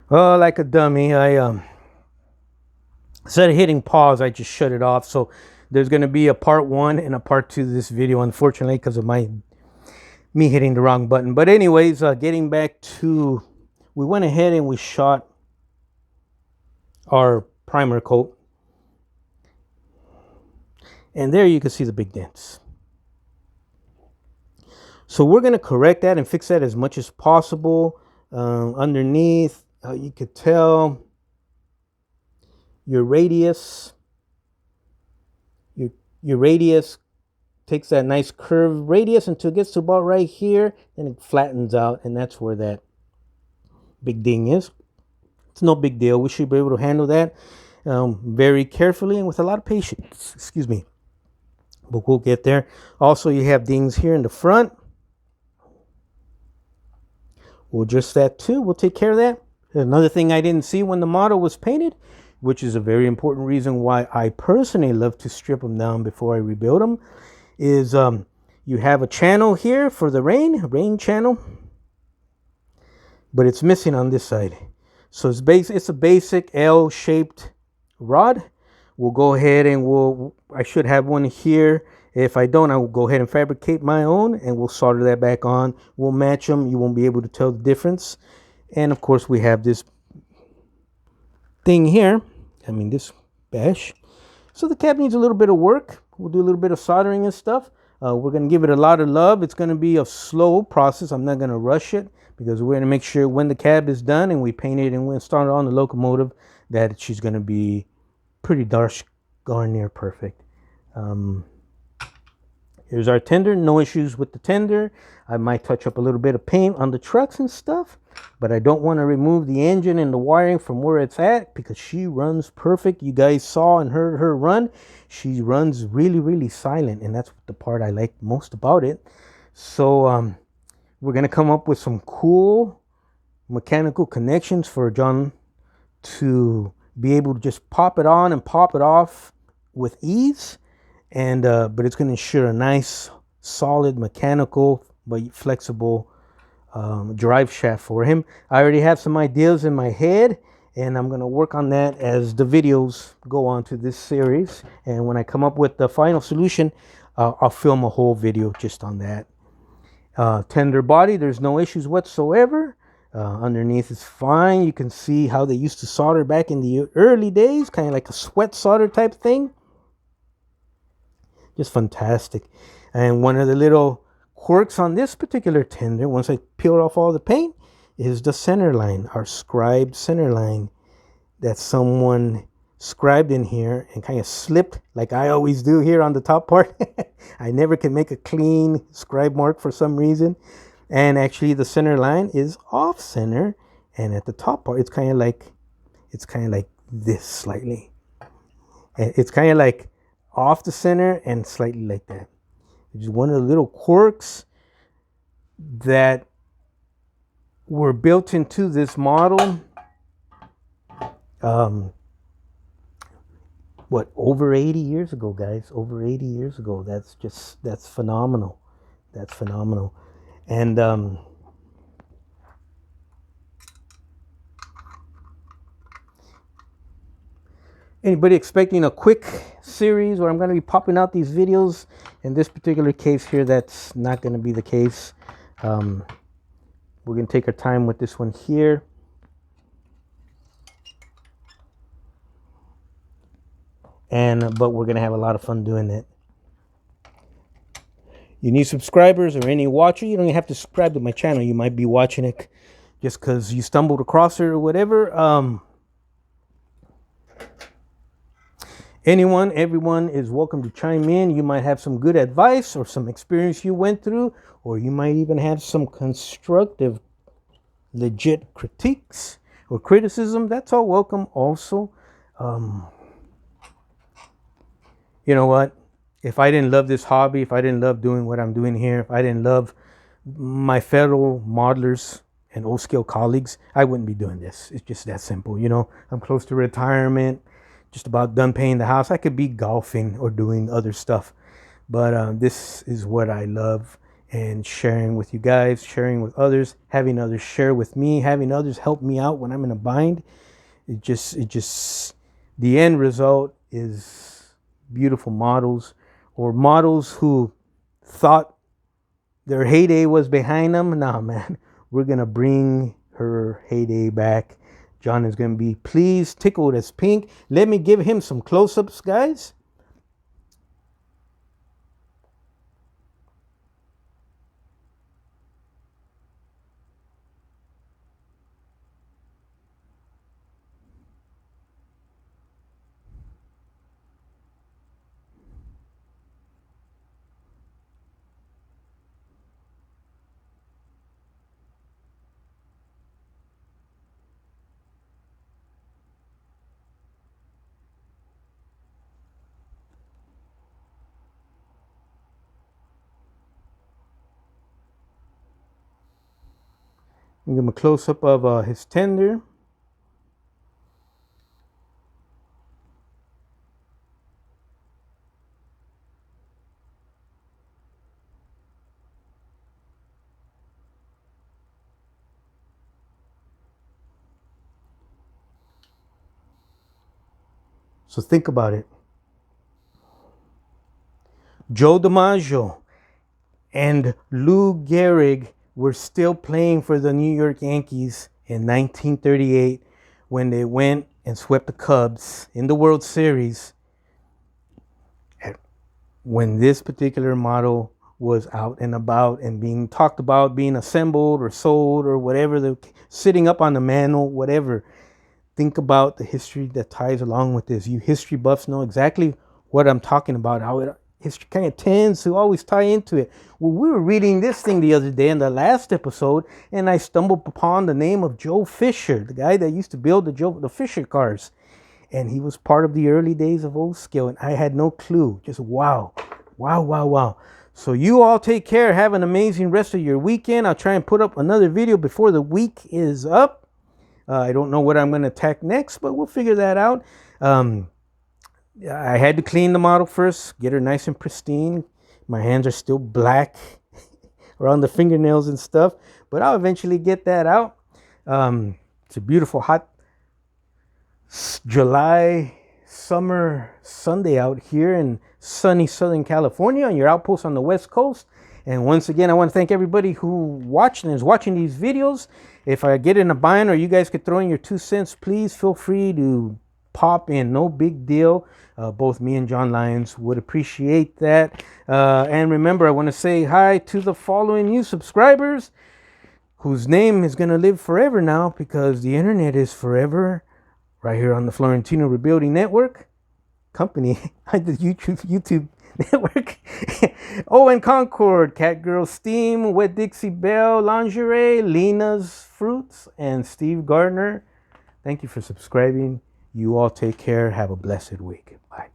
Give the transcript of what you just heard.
Oh, like a dummy, I instead of hitting pause, I just shut it off. So there's going to be a part one and a part two to this video, unfortunately, because of me hitting the wrong button. But anyways, getting back to, we went ahead and we shot our primer coat, and there you can see the big dents. So we're going to correct that and fix that as much as possible. Underneath, you could tell your radius, your radius takes that nice curved radius until it gets to about right here, then it flattens out, and that's where that big ding is. It's no big deal. We should be able to handle that very carefully and with a lot of patience. Excuse me. But we'll get there. Also, you have dings here in the front. We'll adjust that too. We'll take care of that. Another thing I didn't see when the model was painted, which is a very important reason why I personally love to strip them down before I rebuild them, is you have a channel here for the rain channel, but it's missing on this side. So it's a basic L-shaped rod. We'll go ahead and I should have one here. If I don't, I will go ahead and fabricate my own, and we'll solder that back on. We'll match them. You won't be able to tell the difference. And of course, we have this thing here. This bash. So the cab needs a little bit of work. We'll do a little bit of soldering and stuff. We're going to give it a lot of love. It's going to be a slow process. I'm not going to rush it, because we're going to make sure when the cab is done and we paint it and we install it on the locomotive, that she's going to be pretty darn near perfect. Here's our tender. No issues with the tender. I might touch up a little bit of paint on the trucks and stuff, but I don't want to remove the engine and the wiring from where it's at, because she runs perfect. You guys saw and heard her run. She runs really, really silent, and that's the part I like most about it. So we're going to come up with some cool mechanical connections for John to be able to just pop it on and pop it off with ease. And but it's going to ensure a nice, solid, mechanical but flexible drive shaft for him. I already have some ideas in my head, and I'm going to work on that as the videos go on to this series. And when I come up with the final solution, I'll film a whole video just on that. Tender body, there's no issues whatsoever. Underneath is fine. You can see how they used to solder back in the early days, kind of like a sweat solder type thing. Just fantastic. And one of the little quirks on this particular tender, once I peel off all the paint, is the center line, our scribed center line that someone scribed in here and kind of slipped, like I always do here on the top part. I never can make a clean scribe mark for some reason. And actually the center line is off center, and at the top part it's kind of like this slightly. And it's kind of like off the center and slightly like that. It's just one of the little quirks that were built into this model. Over 80 years ago, guys. Over 80 years ago. That's phenomenal. That's phenomenal. And anybody expecting a quick series where I'm going to be popping out these videos? In this particular case here, that's not going to be the case. We're going to take our time with this one here. But we're going to have a lot of fun doing it. You need subscribers or any watcher. You don't even have to subscribe to my channel. You might be watching it just because you stumbled across it or whatever. Everyone is welcome to chime in. You might have some good advice or some experience you went through, or you might even have some constructive, legit critiques or criticism. That's all welcome also. You know what? If I didn't love this hobby, if I didn't love doing what I'm doing here, if I didn't love my fellow modelers and old scale colleagues, I wouldn't be doing this. It's just that simple. You know, I'm close to retirement, just about done painting the house. I could be golfing or doing other stuff, but this is what I love. and sharing with you guys, sharing with others, having others share with me, having others help me out when I'm in a bind. The end result is beautiful models, or models who thought their heyday was behind them. Nah, man, we're going to bring her heyday back. John is going to be pleased, tickled as pink. Let me give him some close-ups, guys. Give him a close-up of his tender. So think about it. Joe DiMaggio and Lou Gehrig were still playing for the New York Yankees in 1938 when they went and swept the Cubs in the World Series, when this particular model was out and about and being talked about, being assembled or sold or whatever, sitting up on the mantle, whatever. Think about the history that ties along with this. You history buffs know exactly what I'm talking about, how history kind of tends to always tie into it. Well, we were reading this thing the other day in the last episode, and I stumbled upon the name of Joe Fisher, the guy that used to build the Fisher cars. And he was part of the early days of Old Skill, and I had no clue. Just wow. So you all take care. Have an amazing rest of your weekend. I'll try and put up another video before the week is up. I don't know what I'm going to attack next, but we'll figure that out. I had to clean the model first, get her nice and pristine. My hands are still black around the fingernails and stuff, but I'll eventually get that out. It's a beautiful hot July summer Sunday out here in sunny Southern California on your outpost on the West Coast. And once again, I want to thank everybody who watched and is watching these videos. If I get in a bind or you guys could throw in your 2 cents, please feel free to pop in. No big deal. Both me and John Lyons would appreciate that. And remember, I want to say hi to the following new subscribers whose name is going to live forever now, because the internet is forever right here on the Florentino Rebuilding Network company, the YouTube network. Owen Concord, Cat Girl Steam, Wet Dixie Belle Lingerie, Lena's Fruits, and Steve Gardner. Thank you for subscribing. You all take care. Have a blessed week. Bye.